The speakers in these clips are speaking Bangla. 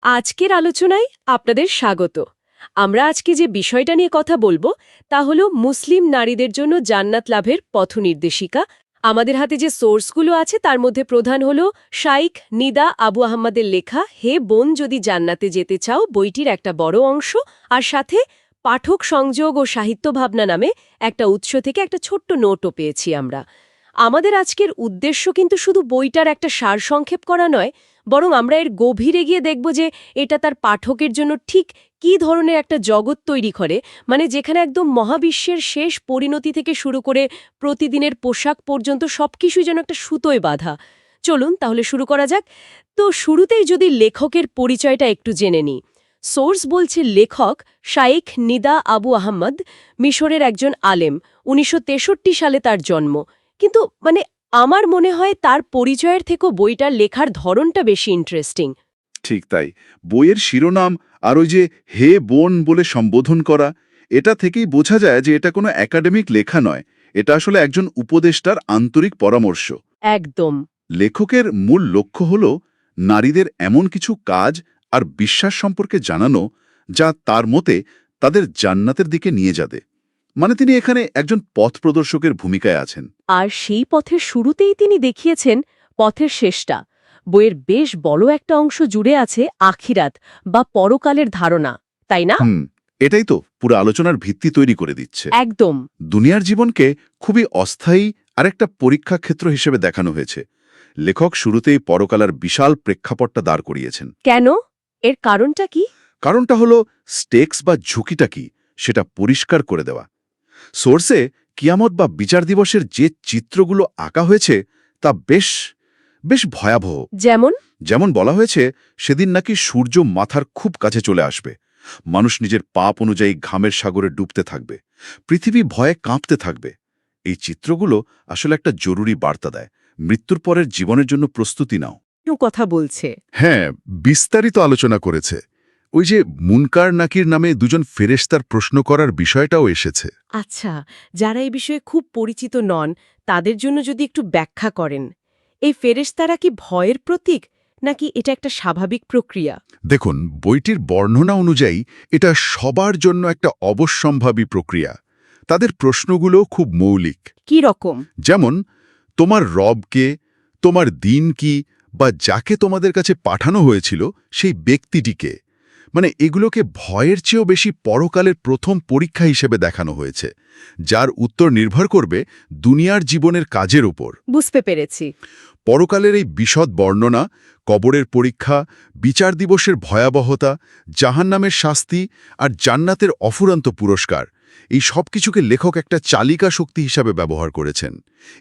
আজকের আলোচনায় আপনাদের স্বাগত। আমরা আজকে যে বিষয়টা নিয়ে কথা বলবো তা হলো মুসলিম নারীদের জন্য জান্নাত লাভের পথনির্দেশিকা। আমাদের হাতে যে সোর্সগুলো আছে তার মধ্যে প্রধান হলো শাইখ নিদা আবু আহমদের লেখা হে বোন যদি জান্নাতে যেতে চাও বইটির একটা বড় অংশ, আর সাথে পাঠক সংযোগ ও সাহিত্য ভাবনা নামে একটা উৎস থেকে একটা ছোট্ট নোটও পেয়েছি আমরা। আমাদের আজকের উদ্দেশ্য কিন্তু শুধু বইটার একটা সারসংক্ষেপ করা নয়, বরং আমরা এর গভীরে গিয়ে দেখব যে এটা তার পাঠকের জন্য ঠিক কী ধরনের একটা জগৎ তৈরি করে, মানে যেখানে একদম মহাবিশ্বের শেষ পরিণতি থেকে শুরু করে প্রতিদিনের পোশাক পর্যন্ত সবকিছুই যেন একটা সুতোয় বাঁধা। চলুন তাহলে শুরু করা যাক। তো শুরুতেই যদি লেখকের পরিচয়টা একটু জেনে নিই। সোর্স বলছে লেখক শাইখ নিদা আবু আহমদ মিশরের একজন আলেম। ১৯৬৩ সালে তার জন্ম। কিন্তু আমার মনে হয় তার পরিচয়ের থেকেও বইটার লেখার ধরনটা বেশি ইন্টারেস্টিং। ঠিক তাই। বইয়ের শিরোনাম আর ওই যে হে বোন বলে সম্বোধন করা, এটা থেকেই বোঝা যায় যে এটা কোনো একাডেমিক লেখা নয়, এটা আসলে একজন উপদেষ্টার আন্তরিক পরামর্শ। একদম। লেখকের মূল লক্ষ্য হল নারীদের এমন কিছু কাজ আর বিশ্বাস সম্পর্কে জানানো যা তার মতে তাদের জান্নাতের দিকে নিয়ে যাবে। মানে তিনি এখানে একজন পথ প্রদর্শকের ভূমিকায় আছেন। আর সেই পথের শুরুতেই তিনি দেখিয়েছেন পথের শেষটা। বইয়ের বেশ বড় একটা অংশ জুড়ে আছে আখিরাত বা পরকালের ধারণা, তাই না? এটাই তো পুরো আলোচনার ভিত্তি তৈরি করে দিচ্ছে। একদম। দুনিয়ার জীবনকে খুবই অস্থায়ী আর একটা পরীক্ষা ক্ষেত্র হিসেবে দেখানো হয়েছে। লেখক শুরুতেই পরকালার বিশাল প্রেক্ষাপটটা দাঁড় করিয়েছেন। কেন? এর কারণটা কি? কারণটা হলো স্টেক্স বা ঝুঁকিটা কি সেটা পরিষ্কার করে দেওয়া। সোর্সে কিয়ামত বা বিচার দিবসের যে চিত্রগুলো আঁকা হয়েছে তা বেশ বেশ ভয়াবহ। যেমন বলা হয়েছে সেদিন নাকি সূর্য মাথার খুব কাছে চলে আসবে, মানুষ নিজের পাপ অনুযায়ী ঘামের সাগরে ডুবতে থাকবে, পৃথিবী ভয়ে কাঁপতে থাকবে। এই চিত্রগুলো আসলে একটা জরুরি বার্তা দেয়, মৃত্যুর পরের জীবনের জন্য প্রস্তুতি নাও। কথা বলছে। হ্যাঁ, বিস্তারিত আলোচনা করেছে। ওই যে মুনকার নাকির নামে দুজন ফেরেশতার প্রশ্ন করার বিষয়টাও এসেছে। আচ্ছা, যারা এই বিষয়ে খুব পরিচিত নন তাদের জন্য যদি একটু ব্যাখ্যা করেন, এই ফেরেশতারা কি ভয়ের প্রতীক নাকি এটা একটা স্বাভাবিক প্রক্রিয়া? দেখুন, বইটির বর্ণনা অনুযায়ী এটা সবার জন্য একটা অবশ্যম্ভাবী প্রক্রিয়া। তাদের প্রশ্নগুলো খুব মৌলিক। কি রকম? যেমন, তোমার রব কে, তোমার দিন কি, বা যাকে তোমাদের কাছে পাঠানো হয়েছিল সেই ব্যক্তিটিকে। মানে এগুলোকে ভয়ের চেয়েও বেশি পরকালের প্রথম পরীক্ষা হিসেবে দেখানো হয়েছে, যার উত্তর নির্ভর করবে দুনিয়ার জীবনের কাজের উপর। বুঝতে পেরেছি। পরকালের এই বিশদ বর্ণনা, কবরের পরীক্ষা, বিচার দিবসের ভয়াবহতা, জাহান্নামের শাস্তি আর জান্নাতের অফুরন্ত পুরস্কার, এই সব কিছুকে লেখক একটা চালিকা শক্তি হিসাবে ব্যবহার করেছেন।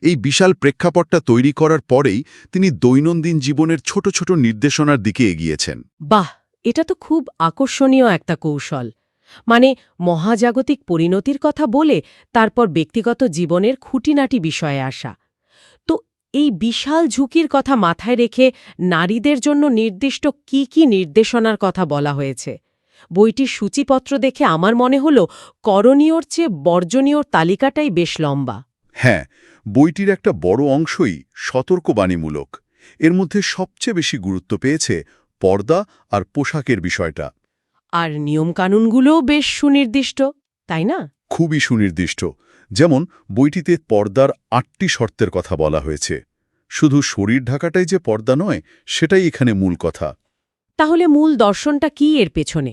এই বিশাল প্রেক্ষাপটটা তৈরি করার পরেই তিনি দৈনন্দিন জীবনের ছোট ছোট নির্দেশনার দিকে এগিয়েছেন। বাহ, এটা তো খুব আকর্ষণীয় একটা কৌশল। মানে মহাজাগতিক পরিণতির কথা বলে তারপর ব্যক্তিগত জীবনের খুঁটিনাটি বিষয়ে আসা। তো এই বিশাল ঝুঁকির কথা মাথায় রেখে নারীদের জন্য নির্দিষ্ট কি কি নির্দেশনার কথা বলা হয়েছে? বইটির সূচিপত্র দেখে আমার মনে হল করণীয়র চেয়ে বর্জনীয়র তালিকাটাই বেশ লম্বা। হ্যাঁ, বইটির একটা বড় অংশই সতর্কবাণীমূলক। এর মধ্যে সবচেয়ে বেশি গুরুত্ব পেয়েছে পর্দা আর পোশাকের বিষয়টা। আর নিয়মকানুনগুলোও বেশ সুনির্দিষ্ট, তাই না? খুবই সুনির্দিষ্ট। যেমন বইটিতে পর্দার ৮টি শর্তের কথা বলা হয়েছে। শুধু শরীর ঢাকাটাই যে পর্দা নয়, সেটাই এখানে মূল কথা। তাহলে মূল দর্শনটা কি এর পেছনে?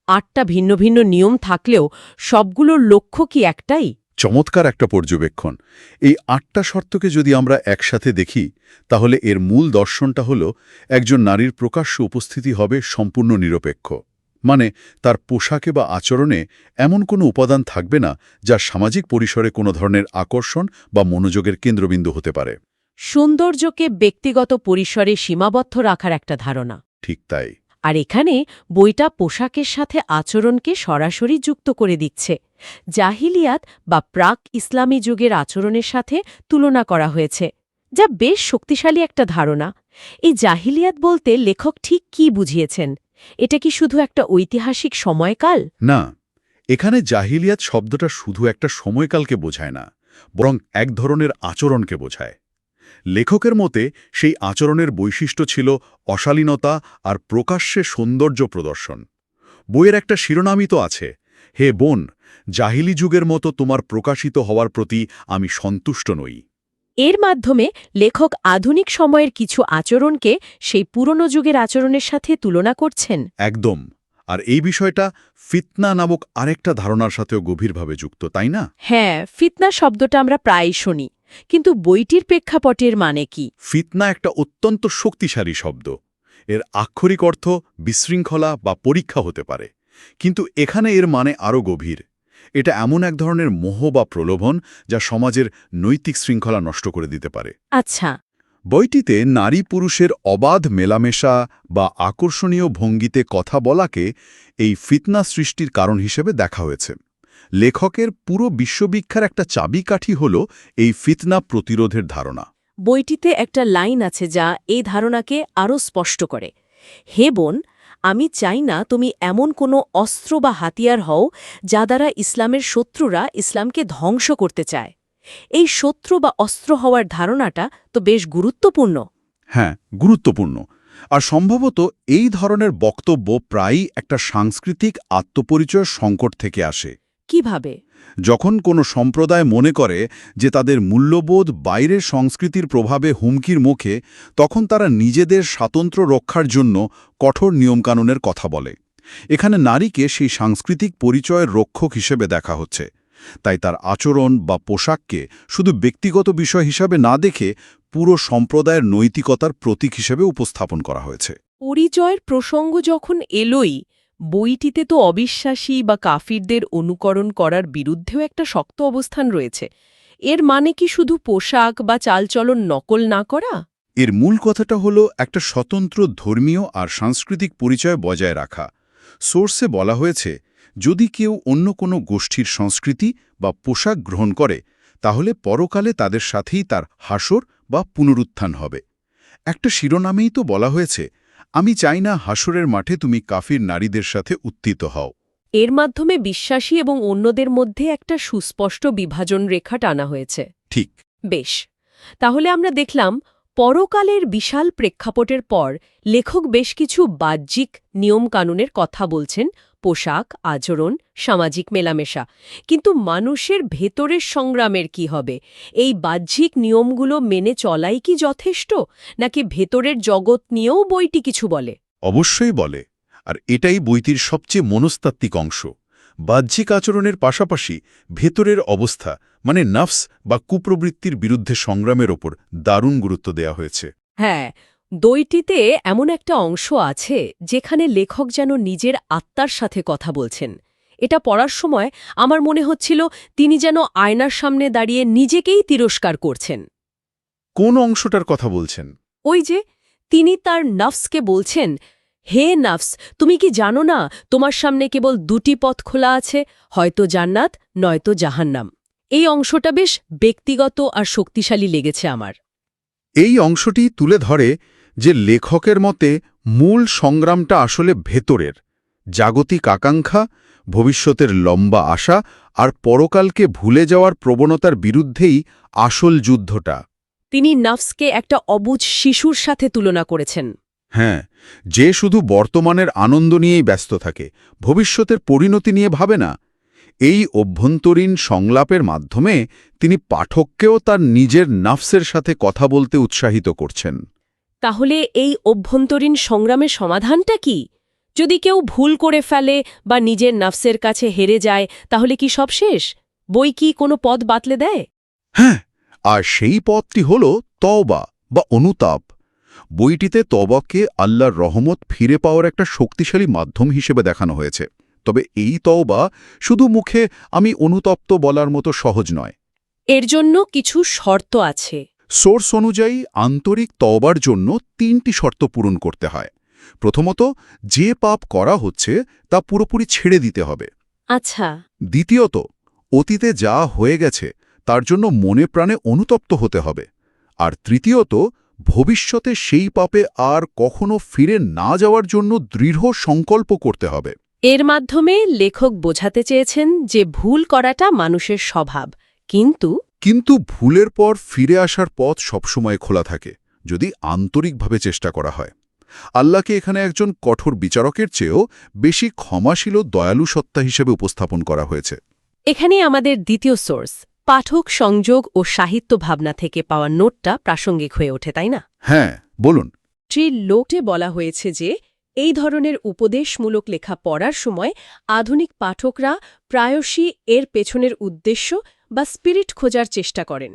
৮টা ভিন্ন ভিন্ন নিয়ম থাকলেও সবগুলোর লক্ষ্য কি একটাই? চমৎকার একটা পর্যবেক্ষণ। এই ৮টা শর্তকে যদি আমরা একসাথে দেখি, তাহলে এর মূল দর্শনটা হল একজন নারীর প্রকাশ্য উপস্থিতি হবে সম্পূর্ণ নিরপেক্ষ। মানে তার পোশাকে বা আচরণে এমন কোনো উপাদান থাকবে না যা সামাজিক পরিসরে কোনো ধরনের আকর্ষণ বা মনোযোগের কেন্দ্রবিন্দু হতে পারে। সৌন্দর্যকে ব্যক্তিগত পরিসরে সীমাবদ্ধ রাখার একটা ধারণা। ঠিক তাই। আর এখানে বইটা পোশাকের সাথে আচরণকে সরাসরি যুক্ত করে দিচ্ছে। জাহিলিয়াত বা প্রাক ইসলামী যুগের আচরণের সাথে তুলনা করা হয়েছে, যা বেশ শক্তিশালী একটা ধারণা। এই জাহিলিয়াত বলতে লেখক ঠিক কি বুঝিয়েছেন? এটা কি শুধু একটা ঐতিহাসিক সময়কাল? না, এখানে জাহিলিয়াত শব্দটা শুধু একটা সময়কালকে বোঝায় না, বরং এক ধরনের আচরণকে বোঝায়। লেখকের মতে সেই আচরণের বৈশিষ্ট্য ছিল অশালীনতা আর প্রকাশ্যে সৌন্দর্য প্রদর্শন। বইয়ের একটা শিরোনামই তো আছে, হে বোন, জাহিলি যুগের মতো তোমার প্রকাশিত হওয়ার প্রতি আমি সন্তুষ্ট নই। এর মাধ্যমে লেখক আধুনিক সময়ের কিছু আচরণকে সেই পুরনো যুগের আচরণের সাথে তুলনা করছেন। একদম। আর এই বিষয়টা ফিতনা নামক আরেকটা ধারণার সাথেও গভীরভাবে যুক্ত, তাই না? হ্যাঁ, ফিতনা শব্দটা আমরা প্রায়ই শুনি, কিন্তু বইটির প্রেক্ষাপটের মানে কি? ফিতনা একটা অত্যন্ত শক্তিশালী শব্দ। এর আক্ষরিক অর্থ বিশৃঙ্খলা বা পরীক্ষা হতে পারে, কিন্তু এখানে এর মানে আরও গভীর। এটা এমন এক ধরনের মোহ বা প্রলোভন যা সমাজের নৈতিক শৃঙ্খলা নষ্ট করে দিতে পারে। আচ্ছা। বইটিতে নারী পুরুষের অবাধ মেলামেশা বা আকর্ষণীয় ভঙ্গিতে কথা বলাকে এই ফিতনা সৃষ্টির কারণ হিসেবে দেখা হয়েছে। লেখকের পুরো বিশ্ববিখ্যার একটা চাবিকাঠি হল এই ফিতনা প্রতিরোধের ধারণা। বইটিতে একটা লাইন আছে যা এই ধারণাকে আরও স্পষ্ট করে। হে বোন, আমি চাই না তুমি এমন কোনো অস্ত্র বা হাতিয়ার হও যা দ্বারা ইসলামের শত্রুরা ইসলামকে ধ্বংস করতে চায়। এই শত্রু বা অস্ত্র হওয়ার ধারণাটা তো বেশ গুরুত্বপূর্ণ। হ্যাঁ, গুরুত্বপূর্ণ। আর সম্ভবত এই ধরনের বক্তব্য প্রায়ই একটা সাংস্কৃতিক আত্মপরিচয় সংকট থেকে আসে। কিভাবে? যখন কোনো সম্প্রদায় মনে করে যে তাদের মূল্যবোধ বাইরের সংস্কৃতির প্রভাবে হুমকির মুখে, তখন তারা নিজেদের স্বাতন্ত্র্য রক্ষার জন্য কঠোর নিয়মকানুনের কথা বলে। এখানে নারীকে সেই সাংস্কৃতিক পরিচয়ের রক্ষক হিসেবে দেখা হচ্ছে। তাই তার আচরণ বা পোশাককে শুধু ব্যক্তিগত বিষয় হিসাবে না দেখে পুরো সম্প্রদায়ের নৈতিকতার প্রতীক হিসেবে উপস্থাপন করা হয়েছে। পরিচয়ের প্রসঙ্গ যখন এলোই, বইটিতে তো অবিশ্বাসী বা কাফিরদের অনুকরণ করার বিরুদ্ধেও একটা শক্ত অবস্থান রয়েছে। এর মানে কি শুধু পোশাক বা চালচলন নকল না করা? এর মূল কথাটা হলো একটা স্বতন্ত্র ধর্মীয় আর সাংস্কৃতিক পরিচয় বজায় রাখা। সোর্সে বলা হয়েছে, যদি কেউ অন্য কোনো গোষ্ঠীর সংস্কৃতি বা পোশাক গ্রহণ করে, তাহলে পরকালে তাদের সাথেই তার হাসর বা পুনরুত্থান হবে। একটা শিরোনামেই তো বলা হয়েছে, আমি চাই না হাসরের মাঠে তুমি কাফির নারীদের সাথে উত্থিত হও। এর মাধ্যমে বিশ্বাসী এবং অন্যদের মধ্যে একটা সুস্পষ্ট বিভাজন রেখা টানা হয়েছে। ঠিক। বেশ, তাহলে আমরা দেখলাম পরকালের বিশাল প্রেক্ষাপটের পর লেখক বেশ কিছু বাহ্যিক নিয়মকানুনের কথা বলছেন, পোশাক, আচরণ, সামাজিক মেলামেশা। কিন্তু মানুষের ভেতরের সংগ্রামের কি হবে? এই বাহ্যিক নিয়মগুলো মেনে চলাই কি যথেষ্ট, নাকি ভেতরের জগৎ নিয়েও বইটি কিছু বলে? অবশ্যই বলে। আর এটাই বইটির সবচেয়ে মনস্তাত্ত্বিক অংশ। বাহ্যিক আচরণের পাশাপাশি ভেতরের অবস্থা, মানে নফস বা কুপ্রবৃত্তির বিরুদ্ধে সংগ্রামের ওপর দারুণ গুরুত্ব দেওয়া হয়েছে। হ্যাঁ, বইটিতে এমন একটা অংশ আছে যেখানে লেখক যেন নিজের আত্মার সাথে কথা বলছেন। এটা পড়ার সময় আমার মনে হচ্ছিল তিনি যেন আয়নার সামনে দাঁড়িয়ে নিজেকেই তিরস্কার করছেন। কোন অংশটার কথা বলছেন? ওই যে তিনি তার নফসকে বলছেন, হে নফস, তুমি কি জানো না তোমার সামনে কেবল দুটি পথ খোলা আছে, হয়তো জান্নাত নয়তো জাহান্নাম। এই অংশটা বেশ ব্যক্তিগত আর শক্তিশালী লেগেছে আমার। এই অংশটি তুলে ধরে যে লেখকের মতে মূল সংগ্রামটা আসলে ভেতরের, জাগতিক আকাঙ্ক্ষা, ভবিষ্যতের লম্বা আশা আর পরকালকে ভুলে যাওয়ার প্রবণতার বিরুদ্ধেই আসল যুদ্ধটা। তিনি নফসকে একটা অবুঝ শিশুর সাথে তুলনা করেছেন। হ্যাঁ, যে শুধু বর্তমানের আনন্দ নিয়েই ব্যস্ত থাকে, ভবিষ্যতের পরিণতি নিয়ে ভাবে না। এই অভ্যন্তরীণ সংলাপের মাধ্যমে তিনি পাঠককেও তার নিজের নফসের সাথে কথা বলতে উৎসাহিত করছেন। তাহলে এই অভ্যন্তরীণ সংগ্রামের সমাধানটা কি? যদি কেউ ভুল করে ফেলে বা নিজের নফসের কাছে হেরে যায়, তাহলে কি সব শেষ? বই কি কোনো পথ বাতলে দেয়? হ্যাঁ, আর সেই পথটি হল তওবা বা অনুতাপ। বইটিতে তওবাকে আল্লাহর রহমত ফিরে পাওয়ার একটা শক্তিশালী মাধ্যম হিসেবে দেখানো হয়েছে। তবে এই তওবা শুধু মুখে আমি অনুতপ্ত বলার মতো সহজ নয়। এর জন্য কিছু শর্ত আছে। সোর্স অনুযায়ী আন্তরিক তওবার জন্য ৩টি শর্ত পূরণ করতে হয়। প্রথমত, যে পাপ করা হচ্ছে তা পুরোপুরি ছেড়ে দিতে হবে। আচ্ছা। দ্বিতীয়ত, অতীতে যা হয়ে গেছে তার জন্য মনে প্রাণে অনুতপ্ত হতে হবে। আর তৃতীয়ত, ভবিষ্যতে সেই পাপে আর কখনো ফিরে না যাওয়ার জন্য দৃঢ় সংকল্প করতে হবে। এর মাধ্যমে লেখক বোঝাতে চেয়েছেন যে ভুল করাটা মানুষের স্বভাব, কিন্তু কিন্তু ভুলের পর ফিরে আসার পথ সবসময় খোলা থাকে যদি আন্তরিকভাবে চেষ্টা করা হয়। আল্লাহকে এখানে একজন কঠোর বিচারকের চেয়েও বেশি ক্ষমাশীল ও দয়ালু সত্তা হিসেবে উপস্থাপন করা হয়েছে। এখানেই আমাদের দ্বিতীয় সোর্স পাঠক সংযোগ ও সাহিত্য ভাবনা থেকে পাওয়া নোটটা প্রাসঙ্গিক হয়ে ওঠে, তাই না? হ্যাঁ, বলুন। লোটে বলা হয়েছে যে এই ধরনের উপদেশমূলক লেখা পড়ার সময় আধুনিক পাঠকরা প্রায়শই এর পেছনের উদ্দেশ্য বা স্পিরিট খোঁজার চেষ্টা করেন।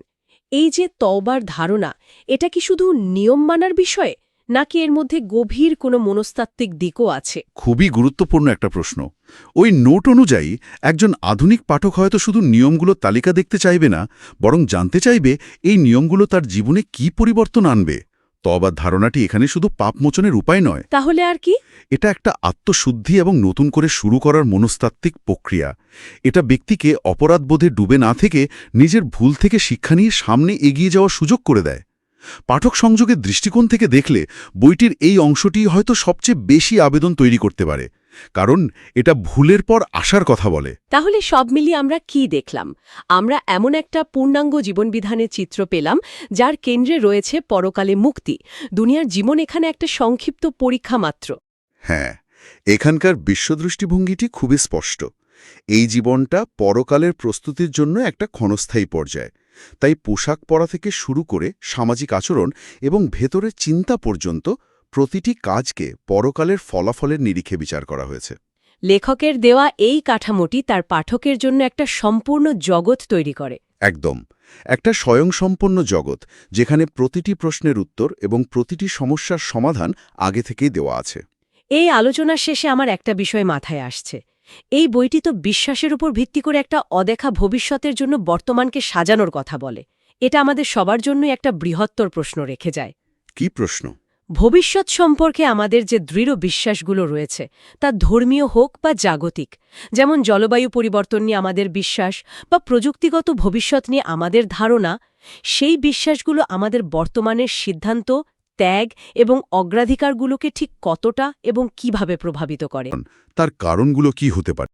এই যে তওবার ধারণা, এটা কি শুধু নিয়ম মানার বিষয়, নাকি এর মধ্যে গভীর কোনো মনস্তাত্ত্বিক দিকও আছে? খুবই গুরুত্বপূর্ণ একটা প্রশ্ন। ওই নোট অনুযায়ী একজন আধুনিক পাঠক হয়তো শুধু নিয়মগুলো তালিকা দেখতে চাইবে না, বরং জানতে চাইবে এই নিয়মগুলো তার জীবনে কি পরিবর্তন আনবে। তওবার ধারণাটি এখানে শুধু পাপমোচনের উপায় নয়, তাহলে আর কি? এটা একটা আত্মশুদ্ধি এবং নতুন করে শুরু করার মনস্তাত্ত্বিক প্রক্রিয়া। এটা ব্যক্তিকে অপরাধবোধে ডুবে না থেকে নিজের ভুল থেকে শিক্ষা নিয়ে সামনে এগিয়ে যাওয়ার সুযোগ করে দেয়। পাঠক সংযোগের দৃষ্টিকোণ থেকে দেখলে বইটির এই অংশটি হয়তো সবচেয়ে বেশি আবেদন তৈরি করতে পারে, কারণ এটা ভুলের পর আসার কথা বলে। তাহলে সব মিলিয়ে আমরা কি দেখলাম? আমরা এমন একটা পূর্ণাঙ্গ জীবনবিধানের চিত্র পেলাম যার কেন্দ্রে রয়েছে পরকালে মুক্তি। দুনিয়ার জীবন এখানে একটা সংক্ষিপ্ত পরীক্ষা মাত্র। হ্যাঁ, এখানকার বিশ্বদৃষ্টিভঙ্গিটি খুবই স্পষ্ট। এই জীবনটা পরকালের প্রস্তুতির জন্য একটা ক্ষণস্থায়ী পর্যায়। তাই পোশাক পরা থেকে শুরু করে সামাজিক আচরণ এবং ভেতরের চিন্তা পর্যন্ত প্রতিটি কাজকে পরকালের ফলাফলের নিরিখে বিচার করা হয়েছে। লেখকের দেওয়া এই কাঠামোটি তার পাঠকের জন্য একটা সম্পূর্ণ জগৎ তৈরি করে। একদম, একটা স্বয়ংসম্পন্ন জগৎ যেখানে প্রতিটি প্রশ্নের উত্তর এবং প্রতিটি সমস্যার সমাধান আগে থেকেই দেওয়া আছে। এই আলোচনার শেষে আমার একটা বিষয় মাথায় আসছে। এই বইটি তো বিশ্বাসের উপর ভিত্তি করে একটা অদেখা ভবিষ্যতের জন্য বর্তমানকে সাজানোর কথা বলে। এটা আমাদের সবার জন্যই একটা বৃহত্তর প্রশ্ন রেখে যায়। কি প্রশ্ন? ভবিষ্যৎ সম্পর্কে আমাদের যে দৃঢ় বিশ্বাসগুলো রয়েছে, তা ধর্মীয় হোক বা জাগতিক, যেমন জলবায়ু পরিবর্তন নিয়ে আমাদের বিশ্বাস বা প্রযুক্তিগত ভবিষ্যৎ নিয়ে আমাদের ধারণা, সেই বিশ্বাসগুলো আমাদের বর্তমানের সিদ্ধান্ত, ত্যাগ এবং অগ্রাধিকারগুলোকে ঠিক কতটা এবং কিভাবে প্রভাবিত করে? তার কারণগুলো কি হতে পারে?